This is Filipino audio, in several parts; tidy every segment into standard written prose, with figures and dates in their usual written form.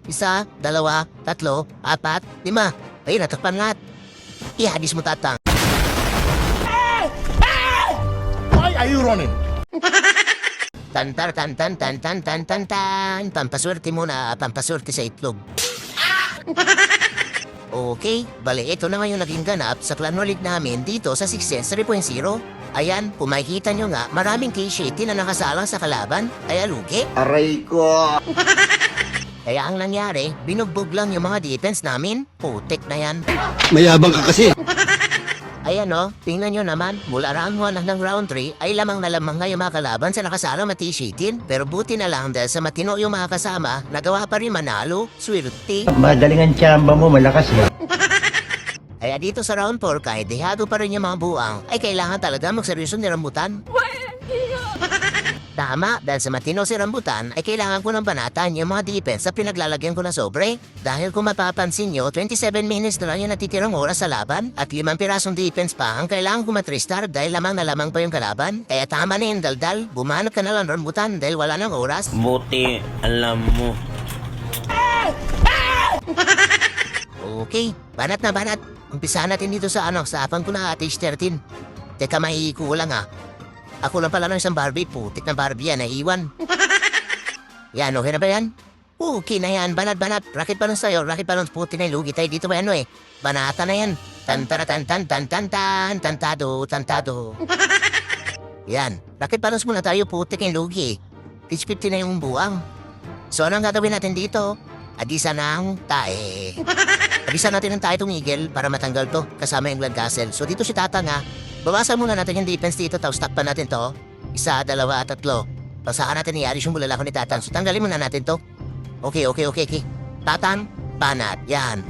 1, 2, 3, 4, 5. Ayun, natakpan lahat. Ihagis mo, Tatang. Why are you running? Tantar, tan, pampaswerte muna, pampaswerte sa itlog. Okay, bale, ito na ngayon naging ganap sa clan ulit namin dito sa 6 3.0. Ayan, kung makikita nyo nga, maraming K-Shitty na nakasalang sa kalaban, ay alugi. Aray ko. Kaya ang nangyari, binugbog lang yung mga defense namin. Putik na yan. Mayabang ka kasi. Ayan o, tingnan nyo naman, mula round 1 hanggang round 3 ay lamang na lamang nga yung mga kalaban sa nakasalang matishitin. Pero buti na lang dahil sa matino yung mga kasama, nagawa pa rin manalo, swerte. Madaling ang tsamba mo, malakas eh. Kaya dito sa round 4, kahit dehado pa rin yung mga buang, ay kailangan talaga magseryoso ni Rambutan. Tama, dahil sa matino si Rambutan, ay kailangan ko ng banatan yung mga defense sa pinaglalagyan ko na sobre. Dahil kung mapapansin nyo, 27 minutes na lang yung natitirang oras sa laban, at 5 pirasong defense pa ang kailangan ko matristar dahil lamang na lamang pa yung kalaban. Kaya tama na yung daldal, bumanat ka na lang Rambutan dahil wala nang oras. Buti alam mo. Okay, banat na banat. Umpisahan natin dito sa sa apang ko na Atage 13. Teka, mahikulang Ako lang pala ng isang Barbie, putik na Barbie yan, naiwan. Yan, okay na ba yan? Okay na yan, banat. Rocket balloons tayo, rocket balloons, putik na yung lugi tayo dito ba Banata na yan. Tantado. Yan, rocket balloons muna tayo, putik na yung lugi. Pitch 50 na yung buwang. So, anong gagawin natin dito? Adisa ng tae. Adisa natin ng tae tumigil para matanggal to, kasama yung Blood Castle. So, dito si Tata nga, bawasan muna natin yung defense dito, tapos takpan natin to. 1, 2, 3. Pasakan natin i-aris yung bulalako ni Tatan. So tanggalin muna natin to. Okay. Tatan, banat, yan.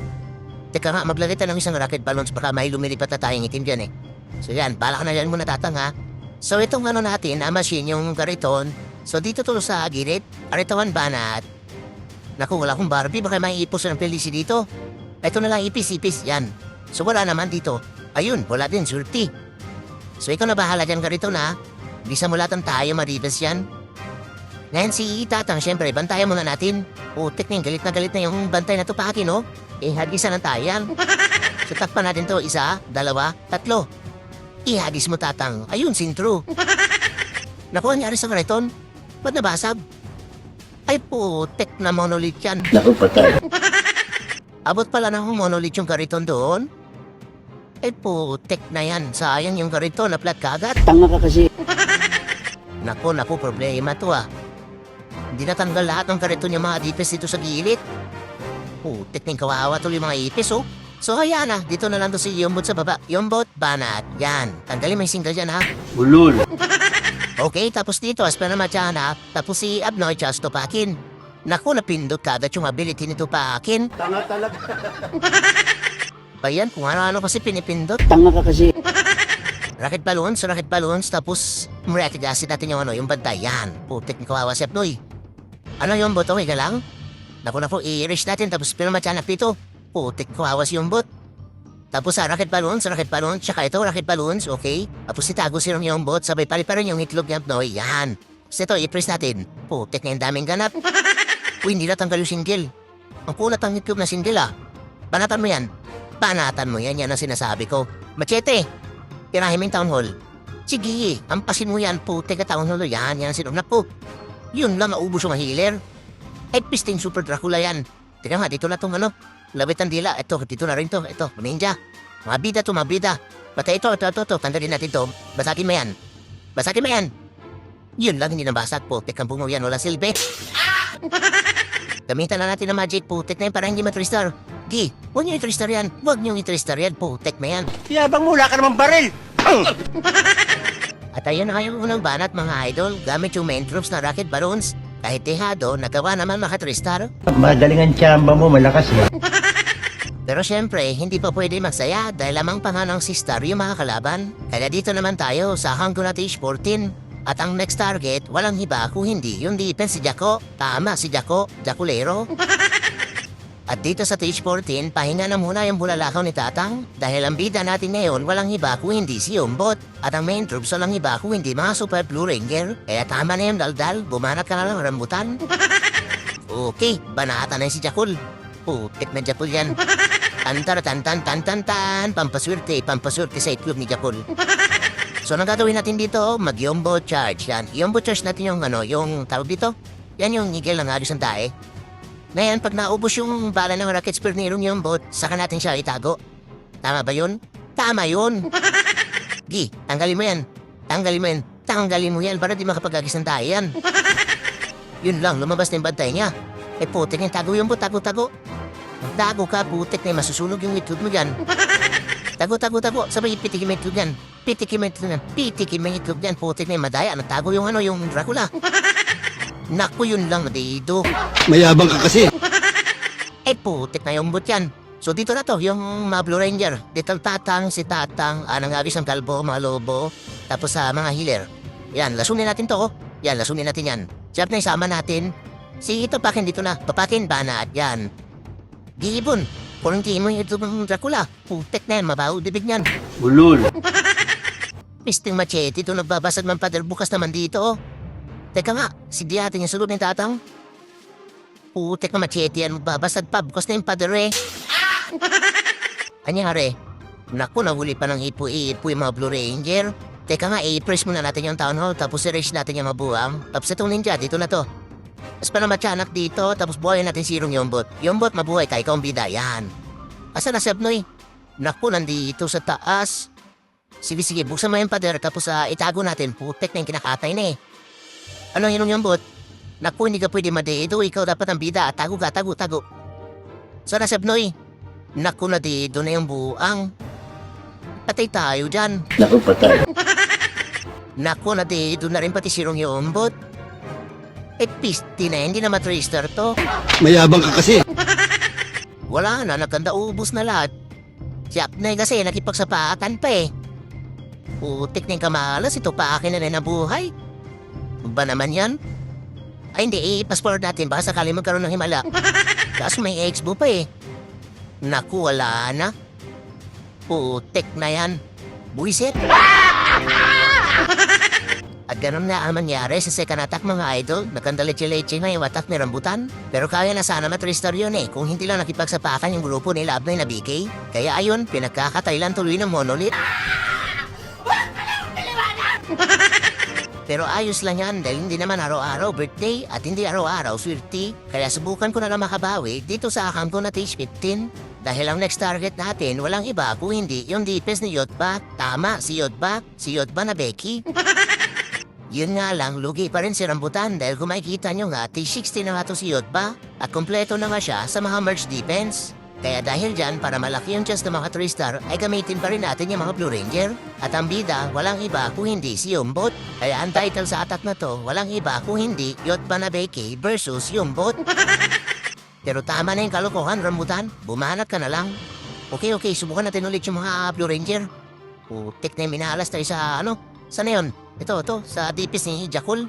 Teka nga, maglagay tayo ng isang rocket balloons, baka may lumilipat na tayong itim dyan So yan, bala ka na yan muna Tatang So itong natin, machine yung kariton. So dito to sa gilid, aritawan banat. Naku, wala akong Barbie, baka may ipos ng pelisi dito. Ito na lang ipis, yan. So wala naman dito. Ayun, wala din, surti. So ikaw na bahala dyan ka rito na. Bisa mo lahat ang tayo maribas yan. Ngayon si Tatang, syempre, bantayan muna natin. Putik na galit na yung bantay na to pa akin, Ihagisa ng tayan. So takpan natin to, 1, 2, 3. Ihagis mo Tatang. Ayun, sintro. Naku, nangyari sa kariton? Ba't nabasag? Ay putik na monolith yan. Naku, patay. Abot pala ng monolith yung kariton doon. Ay putik na yan. Sayang yung kariton na plat kagat. Tanga ka kasi. Naku, problema to Hindi natanggal lahat ng kariton yung mga ipis dito sa gilid. Putik na yung kawawa tuloy yung mga ipis So ayan dito na lang to si Yombot sa baba. Yombot, banat. Yan. Tanggalin mo yung single dyan Ulul. Okay, tapos dito aspa na matyahan Tapos si Abnoy Charles Topakin. Naku, napindot kagat yung ability ni Topakin. Tanga talaga. Bayan, kung ano kasi pinipindot. Tanga ka kasi. Rocket balloons, tapos miracle acid natin yung bantay. Yan, putik ni kawawa si Abnoy. Ano yung bot? Okay ka lang? Naku, i-erase natin, tapos pinamatyan na pito. Putik kawawa si yung bot. Tapos rocket balloons, tsaka ito, rocket balloons, okay? Tapos itago si yung bot, sabay pali-pari yung itlog ni Abnoy. Yan. Tapos ito, i-press natin. Putik na yung daming ganap. Uy, hindi natanggal yung single. Ang kulat ang itlog na single Banatan mo yan. Banatan mo yan ang sinasabi ko. Machete, tirahin mo yung town hall. Sige, ampasin mo yan, putik ka town hall yan sinunap po. Yun lang, maubos yung healer. Ay, pisting super Dracula yan. Tingnan nga, dito na itong labit ang dila. Ito, dito na rin to. Ito, ninja. Mga bida. Bata ito. Tanggalin natin to. Basakin mo yan. Yun lang, hindi nabasag, putik ang bungo yan, wala silbi. Gamitan na natin ng magic, putik na yan para hindi matristar. Gi, huwag niyo i-tristar yan. Putek na yan. Yabang mo, wala ka naman baril. At ayun na kayong unang banat mga idol, gamit yung main troops na rocket balloons. Kahit dehado, nagawa naman makatristar. Madaling ang tsamba mo, malakas eh. Pero syempre, hindi pa pwede magsaya dahil lamang pa nga ng si Star yung mga kalaban. Kaya dito naman tayo sa Hanggang Atage 14. At ang next target, walang iba kung hindi yung defense si Jaco. Tama, si Jaco, Jaculero. At dito sa Stage 14, pahinga na muna yung bulalakaw ni Tatang dahil ang bida natin ngayon walang iba kung hindi si Yombot. At ang main troops walang iba kung hindi mga Super Blue Ranger. Kaya tama na yung daldal, bumanat ka na lang Rambutan. Okay, banata na si Jakul. Putik na Jakul yan. Antara tan tan tan tan tan. Pampaswerte sa itlog ni Jakul. So, anong gagawin natin dito? Mag-yombo charge. Yan. Yombo charge natin yung yung tawag dito. Yan yung nigel ng agos ng tae. Ngayon, pag naubos yung bala ng rocket spear ni Yombo, saka natin siya itago. Tama ba yun? Tama yun. Gi, tanggalin mo yan. Tanggalin mo yan para di makapag-agis ng tae yan. Yun lang, lumabas na yung bantay niya. Putik na tago Yombo, tago. Tago ka, putik na masusunog yung itlog mo dyan. Tago. Sabay pitikin mo itlog yan. Pitikin mo itlog yan. Putik na madaya. Natago yung yung Dracula. Naku, yun lang, dito. Mayabang ka kasi. Putik na yung bot yan. So dito na to, yung mga Blue Ranger. Dito si Tatang, nangagis ng kalbo, mga lobo. Tapos sa mga healer. Yan, lasunin natin to. Lasunin natin yan. Siyap na isama natin. Si Topakin dito na. Topakin, banat, yan. Gibon. Kuruntiin mo yung itlog ng Dracula. Putek na yan, mabaho bibig niyan. Bulol. Pisting machete ito nagbabasag ng pader bukas naman dito. Teka nga, si Diatin yung sulod ng Tatang. Putek na machete yan, magbabasag pa bukas na yung pader eh. Anyari? Naku, nahuli pa ng ipo yung mga Blue Ranger. Teka nga, i-press muna natin yung town hall tapos i-raise natin yung mabuang. Tapos itong ninja, dito na to. Tapos para matyanak dito, tapos buhayin natin si Yombot. Yombot, mabuhay ka, ikaw ang bida, yan. Asa na si Abnoy? Naku, nandito sa taas. Sige, buksan mo yung pader, tapos itago natin. Putek na yung kinakatay na eh. Ano yun Yombot? Naku, hindi ka pwede madito, ikaw dapat ang bida. Tago. Saan na si Abnoy? Naku, nandito na yung buang. Patay tayo dyan. Naku, patay. Naku, nandito na rin pati si Yombot. Pisti na, hindi na matrister to. Mayabang ka kasi. Wala na, nagkanda ubus na lahat. Si Apnay kasi nakipagsapatan pa eh. Putik na yung kamalas, ito pa akin na rin ang buhay. Ba naman yan? Ay hindi, i-passport natin, baka sakali magkaroon ng himala. Kaso may ex-bo pa eh. Naku, wala na. Putik na yan. Buisit. At ganun na ang mangyari sa second attack mga idol. Nagkandalitsi-litsi na yung attack ni Rambutan. Pero kaya na sana matristar yun eh. Kung hindi lang nakipagsapakan yung grupo nila Abnoy na BK. Kaya ayun, pinagkakatay lang tuloy ng Monolith. Pero ayos lang yan dahil hindi naman araw-araw birthday at hindi araw-araw swerte. Kaya subukan ko na lang makabawi dito sa account ko na Tage 15. Dahil ang next target natin walang iba kung hindi yung DPS ni Yotba. Tama, si Yotba na Becky. Yun nga lang, lugi pa rin si Rambutan dahil kung makikita nyo nga, T60 na nga to si Yotba at kompleto na nga siya sa mga merge defense. Kaya dahil dyan, para malaki yung chance ng mga 3-star, ay gamitin pa rin natin yung mga Blue Ranger. At ang bida, walang iba kung hindi si Yombot. Kaya ang title sa attack na to, walang iba kung hindi Yotba na Becky versus Yombot. Pero tama na yung kalokohan, Rambutan. Bumanat ka na lang. Okay, subukan natin ulit yung mga Blue Ranger. Putik na yung minahalas tayo sa Saan na yun? Ito, sa DPS ni Jakul.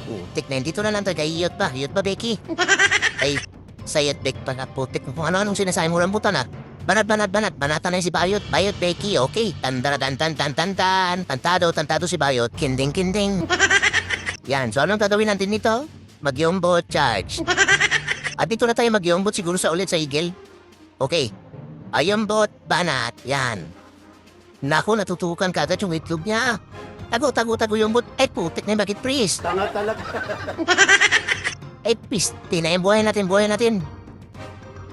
Putik na yun. Dito na lang tayo kay Yotba Becky. Ay, sa Yotbek pa ka putik. Kung ano-anong sinasabi mo Rambutan ah. Banat. Banata na yun si Bayot Becky, okay. Tantado si Bayot. Kinding. Yan, so anong tatawin natin dito? Mag-yombo charge. At dito na tayo mag-yombot siguro sa ulit sa Eagle. Okay. Ayombot, banat. Yan. Naku, natutukan kagad yung itlog niya. Tago yombot. Putik na yung bakit priest. Tanga talaga. Pisti na yung buhay natin.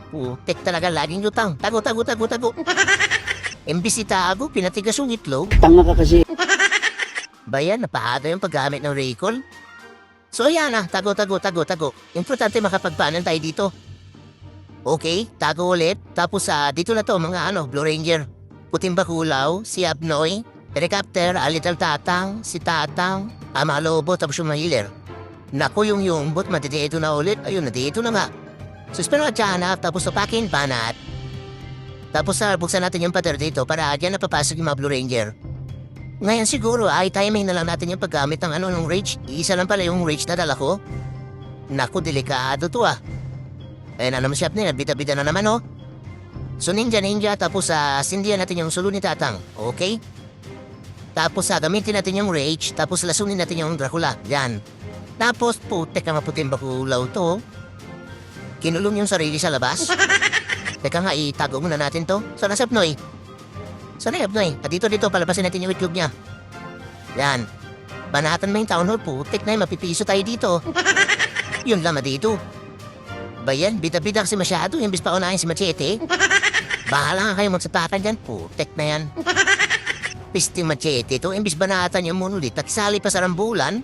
Putik talaga, laging lutang. Tago. Imbis itago, pinatigas yung itlog. Tanga ka kasi. Bayan, napahado yung paggamit ng recall. So yan tago. Importante makapagpaanan tayo dito. Okay, tago ulit. Tapos dito na to mga Blue Ranger. Puting Bakulaw, si Abnoy, Helicopter, Little Tatang, si Tatang, mga lobo, tapos yung mga healer. Naku, yung Yombot, matitito na ulit. Ayun, natito na nga. So, spero at tapos Topakin, banat. Tapos buksan natin yung pader dito para dyan napapasok yung mga Blue Ranger. Ngayon siguro ay timing na lang natin yung paggamit ng ng rage. Isa lang pala yung rage na dala ko. Naku, delikado to Ayun na naman siya nila, bida-bida na naman So ninja, tapos sindihan natin yung sulo ni Tatang, okay? Tapos gamitin natin yung rage, tapos lasunin natin yung Dracula, yan. Tapos putek ang maputing bakulaw to. Kinulong yung sarili sa labas. Teka nga, itago muna natin to. Sana si Abnoy? Sana yung Abnoy? At dito, palabasin natin yung itlog niya. Yan. Banatan mo yung town hall, putik na yun, mapipiso tayo dito. Yun lang dito. Bayan, bida-bida kasi masyado, imbis pa unahin si Machete. Bahala nga kayo magsapatan dyan, putik na yan. Pisting Machete to, imbis banatan yung monulit, nakisali pa sa rambulan.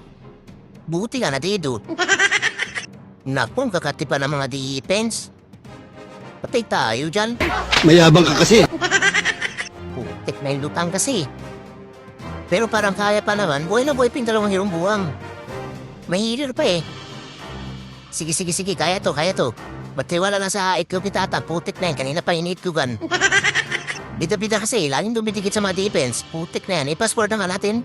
Buti ka na dito. Naku, kakati pa ng mga defense. Patay tayo dyan. Mayabang ka kasi. Putik na yung lutang kasi. Pero parang kaya pa naman, buhay na buhay pa yung dalawang hirong buwang. Mahilir pa eh. Sige, kaya to. Matiwala lang sa itlog ni Tata, putik na yan, kanina pa iniitlogan. Bida-bida kasi, laging dumidikit sa mga defense. Putik na yan, i-password na nga natin.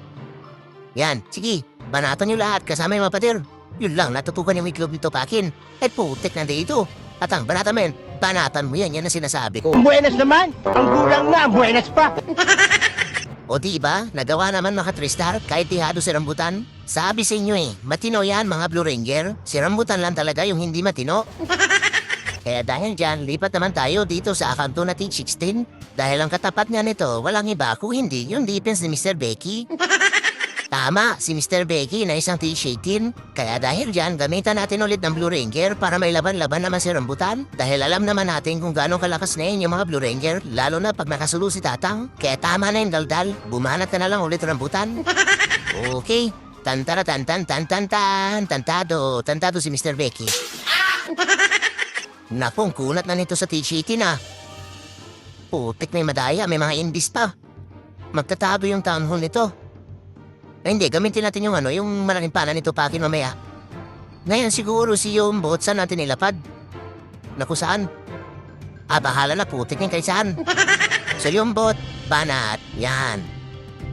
Yan, sige, banatan nyo lahat, kasama yung mga pader. Yun lang, natutukan yung itlog nito pakin. At putik na dito. At ang banatan mo yan, banatan mo yan ang sinasabi ko. Buenas naman! Ang gulang na, buenas pa! O diba, nagawa naman mga Tristar kahit tihado si Rambutan? Sabi sa inyo eh, matino yan mga Blue Ranger. Si Rambutan lang talaga yung hindi matino. Kaya dahil dyan, lipat naman tayo dito sa akanto na T16. Dahil ang katapat nga nito, walang iba kung hindi yung defense ni Mr. Becky. Tama, si Mr. Becky na isang T18. Kaya dahil dyan, gamitan natin ulit ng Blue Ranger para may laban-laban naman si Rambutan. Dahil alam naman natin kung gaano kalakas na yun yung mga Blue Ranger, lalo na pag nakasulo si Tatang. Kaya tama na yung daldal, bumanat ka na lang ulit Rambutan. Okay, tantado si Mr. Becky. Nakong kunat na nito sa T18 ah. Putik na yung madaya, may mga indis pa. Magtatado yung town hall nito. Ay, hindi, gamitin natin yung yung malaking pana nito pakin mamaya. Ngayon siguro si Yombot saan natin ilapad? Naku saan? Bahala na putik yung kay saan. So Yombot, banat, yan.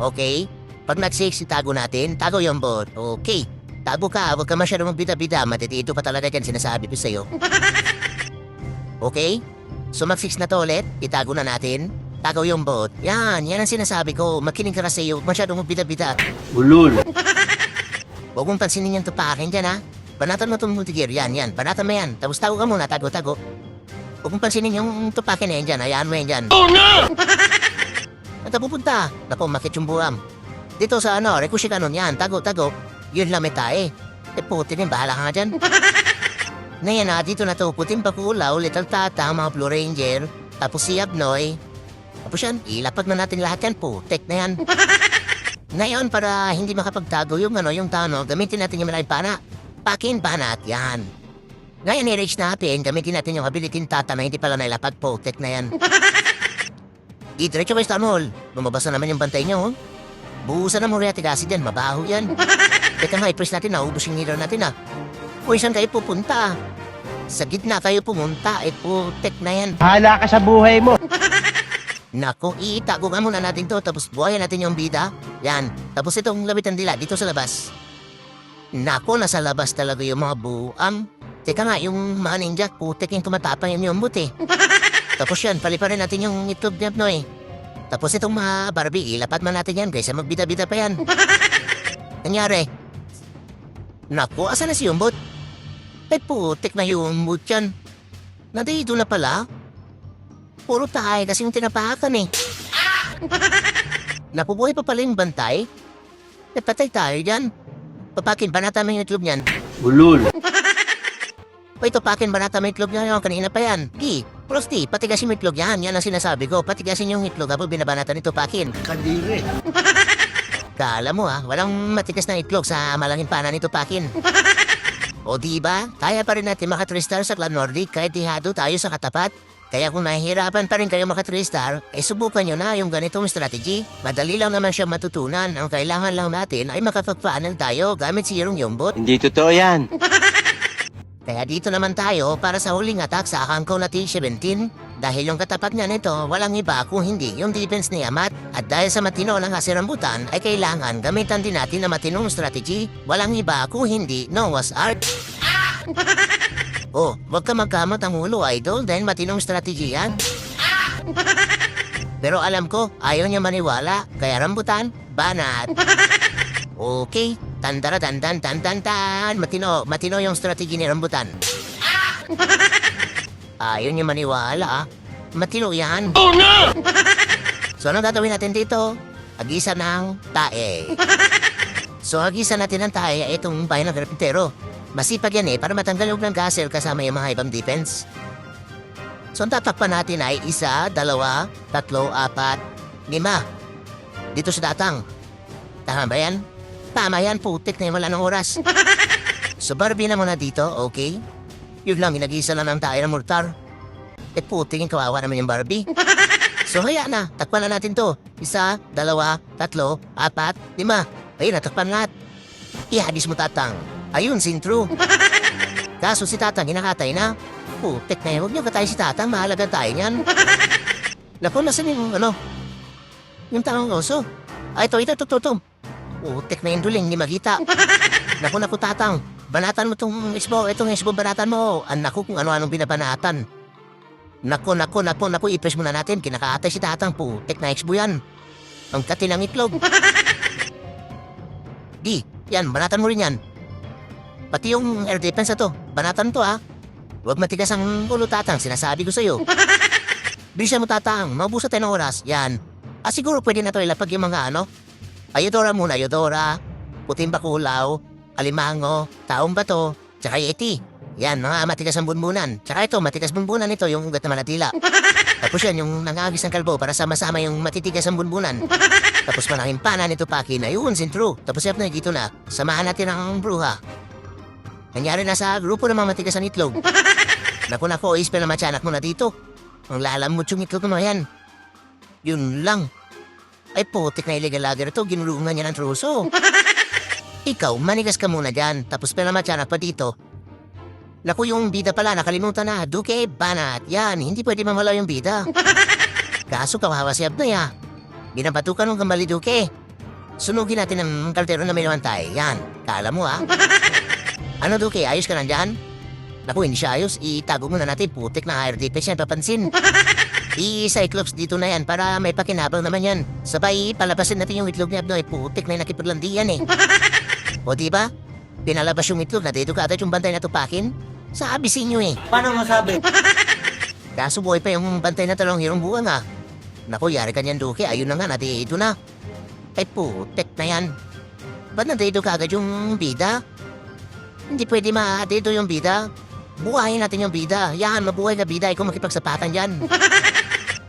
Okay, pag nag-6 tago natin, tago Yombot. Okay, tago ka, huwag ka masyadong magbida-bida, matitito pa talaga yan sinasabi ko sa'yo. Okay, so mag-6 na to ulit, itago na natin. Tagaw yung bot. Yan ang sinasabi ko. Makinig ka kasi yung masyadong bida-bida. Ulul. Huwag mong pansinin yung tupakin dyan ha. Banatan mo itong multigear. Yan. Banatan mo yan. Tapos tago ka muna. Tago. Huwag mong pansinin yung tupakin na yan dyan. Hayaan mo yan dyan. Oh no! At pupunta. Naku, makit yung buram. Dito sa rekushi kanon yan. Tago. Yun lang may tae. Putin yung bahala ka nga dyan. Ngayon dito na to. Putin pakulaw. Little Tata, mga Blue Ranger. Tapos si Abnoy. Tapos yan, ilapag na natin lahat yan po. Tek na yan. Ngayon, para hindi makapagtago yung tano, gamitin natin yung malaking pana. Pakin, banat, yan. Ngayon, i-reach natin, gamitin natin yung ability ng Tata na hindi pala nailapag po. Tek na yan. I-diretso kayo sa tanol. Lumabas na naman yung bantay nyo. Buhusan na mo reatic acid yan, mabaho yan. Teka nga, i-press natin, naubos yung hero natin Uy, saan kayo pupunta? Sa gitna kayo pumunta, po, tek na yan. Hala ka sa buhay mo! Nako, itago nga muna natin to, tapos buhayan natin yung bida. Yan, tapos itong labitan nila dito sa labas. Nako, nasa labas talaga yung mga buam. Teka nga, yung mga ninja, putik yung tumatapang yung buti. Tapos yan, paliparin natin yung itlog ni Abnoy. Tapos itong mga Barbie, ilapat man natin yan, guys, magbida-bida pa yan. Nangyari. Nako, asan na si Yumbot? Ay, putik na yung Yumbot yan. Nandito na pala. Puro tayo kasi yung tinapakan eh. Napubuhay pa pala yung bantay? Patay tayo dyan. Papakin ba natin yung itlog niyan? Ulul. Ito pakin ba natin yung itlog niyan? Kanina pa yan. Di, Frosty, patigasin mo itlog yan. Yan ang sinasabi ko. Patigasin yung itlog habang binabanatan ito pakin. Kadiri. Kala mo walang matigas na itlog sa malangin pana nito pakin. O diba, kaya pa rin natin maka 3 star sa Clan Nordic kahit ihado tayo sa katapat. Kaya kung nahihirapan pa rin kayo maka 3 star, subukan nyo na yung ganitong strategy. Madali lang naman siya matutunan. Ang kailangan lang natin ay makapag-panel tayo gamit si Yombot. Hindi totoo yan. Kaya dito naman tayo para sa huling attack sa Akangko na T17. Dahil yung katapat niya nito, walang iba kung hindi yung defense ni Amat. At dahil sa matino ng Rambutan, ay kailangan gamitan din natin na matinong strategy. Walang iba kung hindi Noah's Ark. Oh, wag ka magkamot ang ulo, idol, dahil matinong strategy yan. Pero alam ko, ayaw niya maniwala, kaya Rambutan, banat. Okay, Tandara dandan tan tan tan. Matino yung strategy ni Rambutan. Ayun yung maniwala ah. Matino yan. Oh no! So anong gagawin natin dito? Agisa ng tae. So agisa natin ng tae itong bayan ng karpintero. Masipag yan para matanggal yung ng gasel kasama yung mga ibang defense. So ang tatakpan natin ay 1, 2, 3, 4, 5. Dito sa datang. Tama ba yan? Tama yan, putik na yung wala ng oras. So Barbie na muna dito, okay? Yun lang, inagisa lang ng tayo ng mortar. Putik yung kawawa naman yung Barbie. So haya na, takpan na natin to. 1, 2, 3, 4, 5. Ayun, natakpan lahat. Ihadis mo tatang. Ayun, sin true. Kaso si tatang ginakatay na. Putik na yun, huwag niyo katay si tatang, mahalaga tayo niyan. Naku, nasan yung yung tanong oso? Ay, ito. Putik na yung duling, hindi magita. Naku, tatang. Banatan mo itong isbo, banatan mo. Anak ko kung ano-anong binabanatan. Naku, ipres muna natin. Kinakaatay si tatang, putik na isbo yan. Ang katilang itlog. Di, yan, banatan mo rin yan. Pati yung air defense na to, banatan to ha. Huwag matigas ang ulo tatang, sinasabi ko sa'yo. Bilisan mo tatang, maubusan tayo ng oras. Yan. Siguro pwede na to ilapag yung mga Ayodora muna, Ayodora. Puting bakulaw, alimango, taong bato, tsaka yeti. Yan, mga matigas ang bunbunan. Tsaka ito, matigas bunbunan ito, yung ugat na manatila. Tapos yan, yung nangagis ng kalbo para sama-sama yung matitigas ang bunbunan. Tapos malaking pana nito paki na yun, sin true. Tapos yan na dito na, samahan natin ang bruha. Nangyari na sa grupo ng mga matigas ang itlog. Naku, ispel na matyanak mo na dito. Ang lalamot yung itlog mo yan. Yun lang. Ay putik na illegal lager to, ginulungan niya ng truso. Ikaw, manigas ka muna dyan, tapos pala matyanak pa dito. Naku, yung bida pala, nakalimutan na. Duke, banat. Yan, hindi pwede mamalaw yung bida. Kaso kawawa si Abnoy ha. Binabatukan ng gambali, Duke. Sunugin natin ang kaldero na may namantay. Yan, kala mo ha. Ano, Duke, ayos ka nandyan? Naku, hindi siya ayos. Itago muna natin, putik na higher defense yan, papansin. I-cyclops dito na yan para may pakinabang naman yan. Sabay, palabasin natin yung itlog ni Abnoy. Putik na yung nakipaglandian eh. O diba? Pinalabas yung itlog na dito ka agad yung bantay na tupakin. Sabi sa inyo eh. Paano masabi? Kaso buhay pa yung bantay na talong hirong buwan ah. Naku, yari ka niyan, Duke. Ayun na nga, nandito na. Ay putik na yan. Ba't nandito ka agad yung bida? Hindi pwede dito yung bida. Buhayin natin yung bida. Yan, mabuhay na bida. Ikaw makipagsapatan dyan.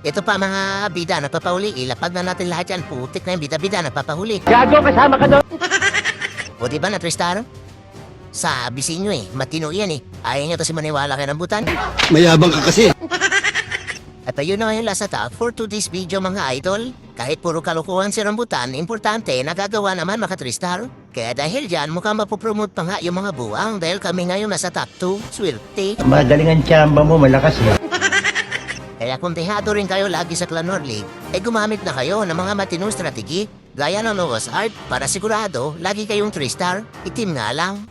Ito pa mga bida, nagpapahuli. Ilapag na natin lahat yan. Putik na yung bida, nagpapahuli. Gago, kasama ka doon. O diba na, Tristar? Sabi sa inyo eh, matino yan eh. Ayaw nyo to si maniwala kayo ng butan. Mayabang ka kasi. At ayun na ngayon last attack for today's video mga idol. Kahit puro kalukuhan si Rambutan, importante nagagawa naman mga Tristar. Kaya dahil dyan, mukhang mapopromote pa nga yung mga buwang dahil kami ngayon nasa top 2, swerte. Magaling ang tsamba mo, malakas eh. Kaya kung tihado rin kayo lagi sa Clan War League, gumamit na kayo ng mga matinong strategi gaya ng Noah's Ark para sigurado lagi kayong 3-star, itim nga lang.